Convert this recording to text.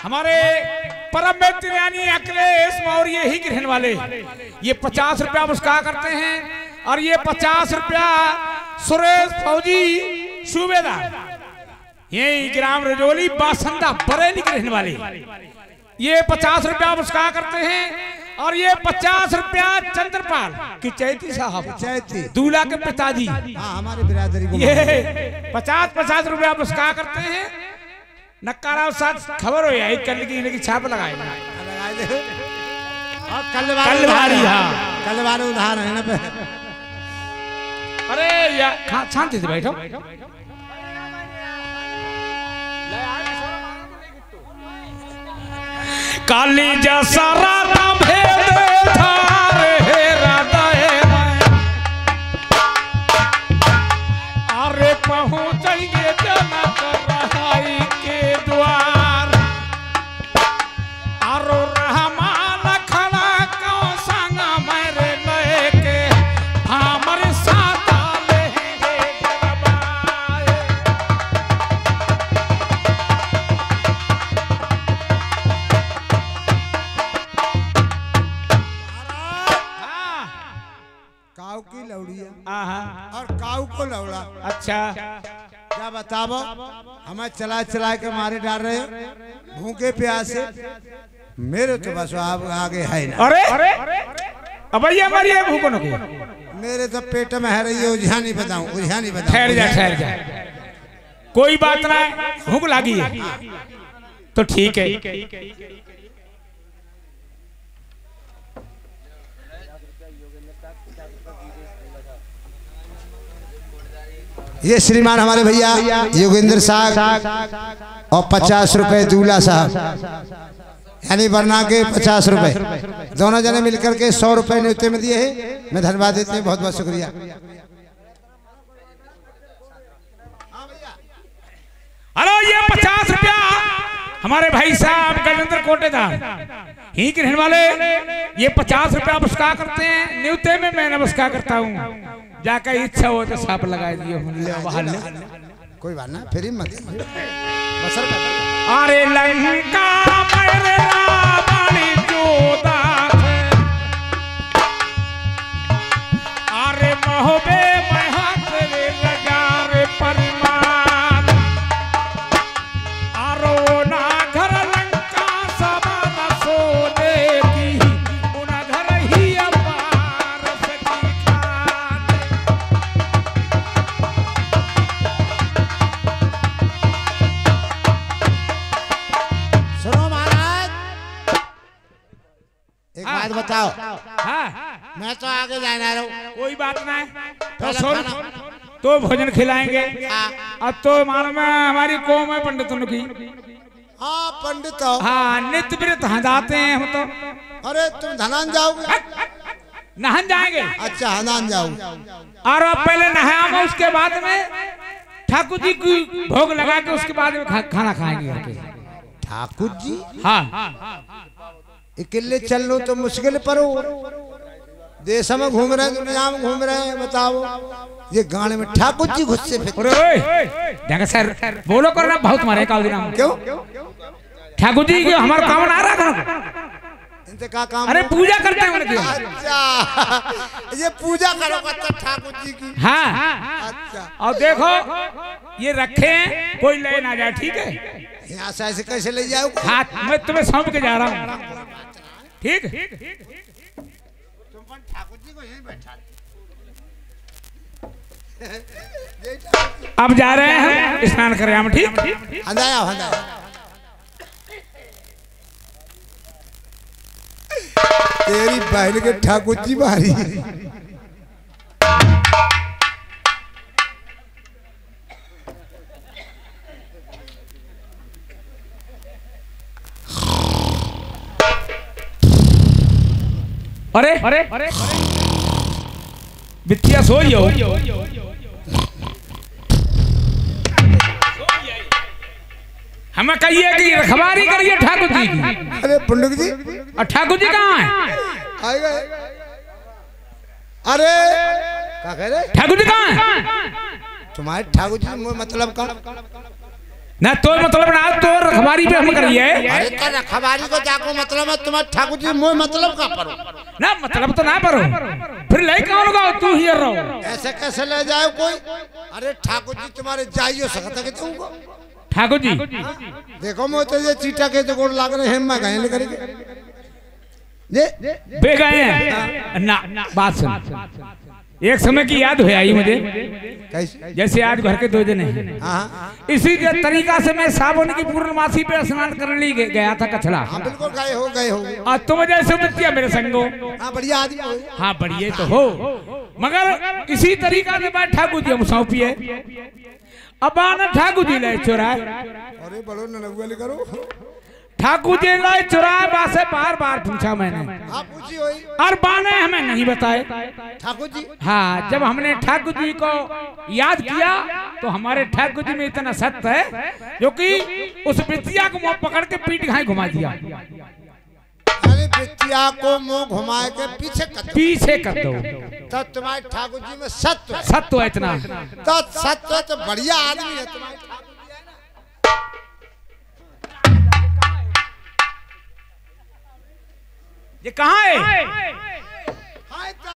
हमारे परम मित्र यानी अखिलेश मौर्य ही के रहने वाले, ये 50 रुपया पुरस्कार करते हैं। और ये 50 रुपया सुरेश फौजी सूबेदार, यही ग्राम रजौली बासंदा बरेली के रहने वाले, ये 50 रुपया पुरस्कार करते हैं। और ये 50 रुपया चंद्रपाल की चैती साहब, चैती दूल्हा के पिताजी, हमारे बिरादरी को ये 50 रुपया पुरस्कार करते हैं। नक्काराव साथ खबर हो जाए कल की छाप लगाए कल भारी। हाँ कल वाले उधार है ना पे। अरे यार शांति से बैठो। काली जैसा राधा भेद धार है हृदय में, अरे पहुंचेंगे जनक रहाई के द्वार। आरो रहमान खड़ा को संग मेरे लेके हमारे साथ लेंगे गरबाए। काऊ की लौड़िया और काऊ को लौड़ा। अच्छा क्या बताओ, हमें चला चला के मारे डाल रहे हो भूखे प्यासे। मेरे तो बस आप आगे है ना। अरे अब भैया हमारी भूखो न मेरे तो पेट में है रही है, उझा नहीं बताऊं, उझा नहीं बताऊं। ठहर जा, कोई बात ना, भूख लगी है तो ठीक है। ये श्रीमान हमारे भैया योगेंद्र साहब और 50 रुपए दूल्हा साहब, यानी वरना के 50 रुपए, दोनों जने मिलकर के 100 रुपए न्योते में दिए हैं। मैं धन्यवाद देते हैं, बहुत बहुत शुक्रिया। हेलो, ये 50 रुपया हमारे भाई साहब गजेंद्र कोटेदार ही के रहने वाले, ये 50 रुपया पुरस्कार करते हैं। न्योते में मैं नमस्कार करता हूँ, जाकर इच्छा हो तो साप लगा दिए कोई बात ना, फिर मत अरे लंका मेरे रावण जोधा, अरे महोबे महत रे लगारे परिमाण, आरो ना घर लंका समान सोने की, उना घर ही अपार से दिखाने। सुनो महाराज, एक बात बताओ। हाँ, मैं तो आगे जाना रहा हूँ। कोई बात ना है, तो सुन, तो भोजन खिलाएंगे। अब तो मानो में हमारी कौम है पंडितों की। हाँ पंडित हो। हाँ, नित्य व्रत जाते हैं हम तो। अरे तुम धनान जाओगे? नहान जाएंगे। अच्छा हनान जाओगे। और अब पहले नहाया, उसके बाद में ठाकुर जी की भोग लगा के उसके बाद में खाना खाएंगे। ठाकुर जी? हाँ, अकेले चल लो तो मुश्किल पर हो, देश में घूम रहे हैं, दुनिया में घूम रहे हैं। बताओ ये गाने में ठाकुर जी गुस्से फिर सर बोलो करना बहुत मारे काल दिन। क्यों? ठाकुर जी हमारा काम आ रहा था, इनसे क्या काम? अरे पूजा करते हैं उनकी। अच्छा, ये पूजा करो ठाकुर जी की। हाँ, अच्छा। और देखो ये रखे हैं, कोई ले ना जाए, ठीक है? यहाँ से ऐसे कैसे ले जाओ? हाथ मैं तुम्हें सौंप के जा रहा हूँ, ठीक? ठाकुर जी को यहीं बैठा। अब जा रहे हैं हम स्नान करें हम, ठीक? हंदाया हंदाया। तेरी बहन के ठाकुर जी मारी। अरे बिटिया सोई हो। हमें कहिए कि रखवारी करिए ठाकुर जी की। अरे पंडित जी, और ठाकुर जी कहाँ हैं? आए गए। अरे क्या कह रहे? ठाकुर जी कहाँ हैं? तुम्हारे ठाकुर जी मतलब का? ना तो मतलब ना तो रखवारी पे हम करिए। अरे तो रखवारी को जाको मतलब है तुम्हारे ठाकुर जी मोह मतलब का परो ना मतलब तो ना परो फिर ले कौन गाओ तू ही रहो ऐसे कैसे ले जाओ कोई। अरे ठाकुर जी तुम्हारे जाइयो सकता के तुमको ठाकुर जी देखो मैं तो ये चीटा के तो गोड़ लाग रहे हैं मैं गए लेकर ये बे गए हैं ना बात सुन एक समय की याद हुई आई मुझे जैसे आज घर के 2 दिन हैं इसी के तरीका से मैं सावन की पूर्णमासी पे स्नान करने गया था कछड़ा। बिल्कुल गए हो और तुम जैसे बच्चिया मेरे संगो बढ़िया आदमी हाँ बढ़िया तो हो मगर इसी तरीका से बात ठाकुर जी हम सौंपिए अब आना ठाकुर जी ले चुराए। अरे बड़ो ननगुआ करो ठाकुर जी लाए चुराए बासे बार पूछा मैंने पूछी होई और बाने हमें नहीं बताए ठाकुर जी। हाँ जब हमने ठाकुर जी को याद किया तो हमारे ठाकुर जी में इतना सत्य है जो कि उस बिटिया को मुंह पकड़ के पीठ घाई घुमा दिया। अरे बिटिया को मुंह घुमाए के पीछे कर दो तो तुम्हारे ठाकुर जी में सत्य है इतना तो सत्य तो बढ़िया आदमी है तुम्हारे ठाकुर जी है ना। ये कहाँ है